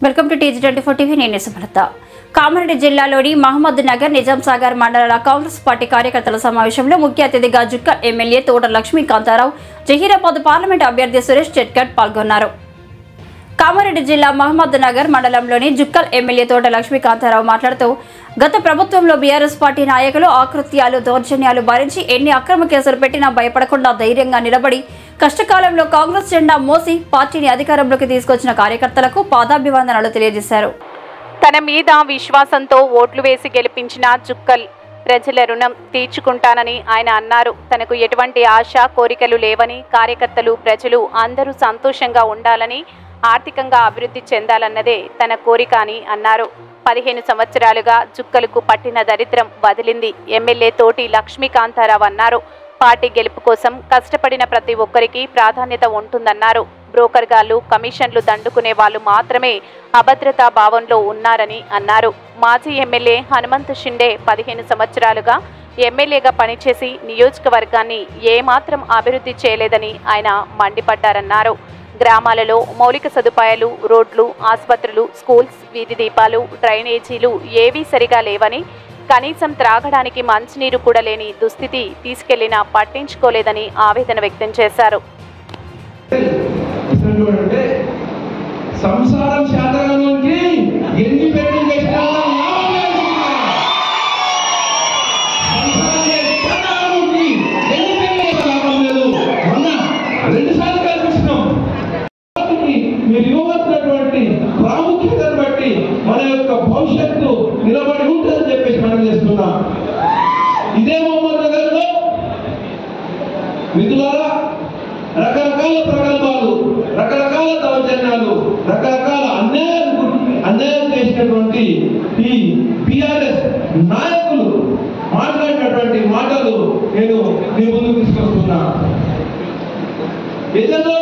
Welcome to TG24 TV. నేను సుమలత. కామారెడ్డి జిల్లాలోని మహమ్మద్ నగర్, నిజాం సాగర్ మండలాల కాంగ్రెస్ పార్టీ కార్యకర్తల సమావేశంలో ముఖ్య అతిథిగా జుక్కల్ ఎమ్మెల్యే తోట లక్ష్మీకాంతారావు, జహీరాబాద్ పార్లమెంట్ అభ్యర్థి సురేష్ చెట్కట్ పాల్గొన్నారు. కామారెడ్డి జిల్లా మహమ్మద్ నగర్ మండలంలోని జుక్కల్ ఎమ్మెల్యే తోట లక్ష్మీకాంతారావు మాట్లాడుతూ, గత ప్రభుత్వంలో బీఆర్ఎస్ పార్టీ నాయకులు ఆకృత్యాలు, దౌర్జన్యాలు భరించి ఎన్ని అక్రమ కేసులు పెట్టినా భయపడకుండా ధైర్యంగా నిలబడి కష్టకాలంలో కాంగ్రెస్ జెండా మోసి పార్టీని అధికారంలోకి తీసుకొచ్చిన కార్యకర్తలకు పాదాభివందనాలు తెలియజేశారు. తన మీద విశ్వాసంతో ఓట్లు వేసి గెలిపించిన జుక్కల్ ప్రజల రుణం తీర్చుకుంటానని ఆయన అన్నారు. తనకు ఎటువంటి ఆశ, కోరికలు లేవని, కార్యకర్తలు, ప్రజలు అందరూ సంతోషంగా ఉండాలని, ఆర్థికంగా అభివృద్ధి చెందాలన్నదే తన కోరిక అని అన్నారు. 15 సంవత్సరాలుగా జుక్కలకు పట్టిన దరిద్రం వదిలింది ఎమ్మెల్యే తోటి లక్ష్మీకాంతారావు అన్నారు. పార్టీ గెలుపు కోసం కష్టపడిన ప్రతి ఒక్కరికి ప్రాధాన్యత ఉంటుందన్నారు. బ్రోకర్గాళ్లు, కమిషన్లు దండుకునే వాళ్ళు మాత్రమే అభద్రతా భావంలో ఉన్నారని అన్నారు. మాజీ ఎమ్మెల్యే హనుమంత్ షిండే 15 సంవత్సరాలుగా ఎమ్మెల్యేగా పనిచేసి నియోజకవర్గాన్ని ఏమాత్రం అభివృద్ధి చేయలేదని ఆయన మండిపడ్డారన్నారు. గ్రామాలలో మౌలిక సదుపాయాలు, రోడ్లు, ఆసుపత్రులు, స్కూల్స్, వీధి దీపాలు, డ్రైనేజీలు ఏవీ సరిగా లేవని, కనీసం త్రాగడానికి మంచినీరు కూడా లేని దుస్థితి తీసుకెళ్లినా పట్టించుకోలేదని ఆవేదన వ్యక్తం చేశారు. ప్రాముఖ్యతను బట్టి మన యొక్క భవిష్యత్తు నిలబడి ఉంటుందని చెప్పేసి మనం చేస్తున్నాం. ఇదే మహమ్మద్ నగర్లో మిత్రులారా రకరకాల ప్రకల్పాలు, రకరకాల దౌర్జన్యాలు, రకరకాల అన్యాయం చేసినటువంటి ఈ బీఆర్ఎస్ నాయకులు మాట్లాడినటువంటి మాటలు నేను మీ ముందుకు తీసుకొస్తున్నా. ఏదో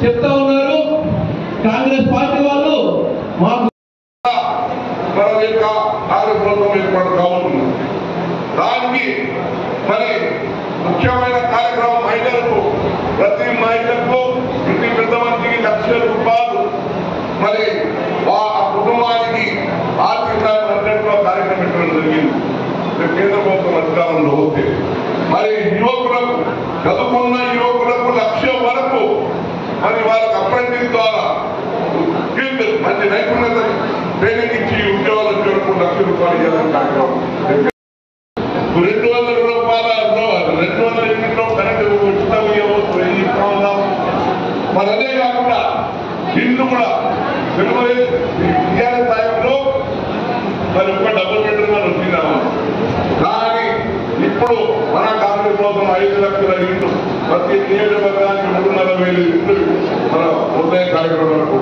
చెప్తా ఉన్నారు కాంగ్రెస్ పార్టీ వాళ్ళు మాకు కాంగ్రెస్ ప్రభుత్వం ఏర్పాటు కావుతుంది. దానికి మరి ముఖ్యమైన కార్యక్రమం మహిళలకు, ప్రతి మహిళకు ఇంటి పెద్ద మందికి 1,00,000 రూపాయలు మరి ఆ కుటుంబానికి ఆర్థిక అన్నట్టుగా కార్యక్రమం పెట్టడం జరిగింది. కేంద్ర ప్రభుత్వం అధికారంలో వస్తే మరి యువకులకు, చదువుకున్న యువకులకు 1,00,000 వరకు మరి వాళ్ళకి అప్రెంటిస్ ద్వారా మంచి నైపుణ్యత ట్రైనింగ్ ఇచ్చి ఉద్యోగాలు వచ్చేందుకు 1,00,000 రూపాయలు ఇవ్వాలని కార్యక్రమం. 200 రూపాయలలో 200 యూనిట్లో కరెంటు ఉచితం ఇవ్వచ్చు. మరి అదే కాకుండా ఇల్లు కూడా టీఆర్ఎస్ స్థాయిలో మరి ఒక డబుల్ బెడ్రూమ్ వచ్చినాము. కానీ ఇప్పుడు మన కాంగ్రెస్ ప్రభుత్వం 5 లక్షల ఇల్లు, ప్రతి నియోజకవర్గానికి 3,40,000 ఇల్లు మన ఉదయ కార్యక్రమాలకు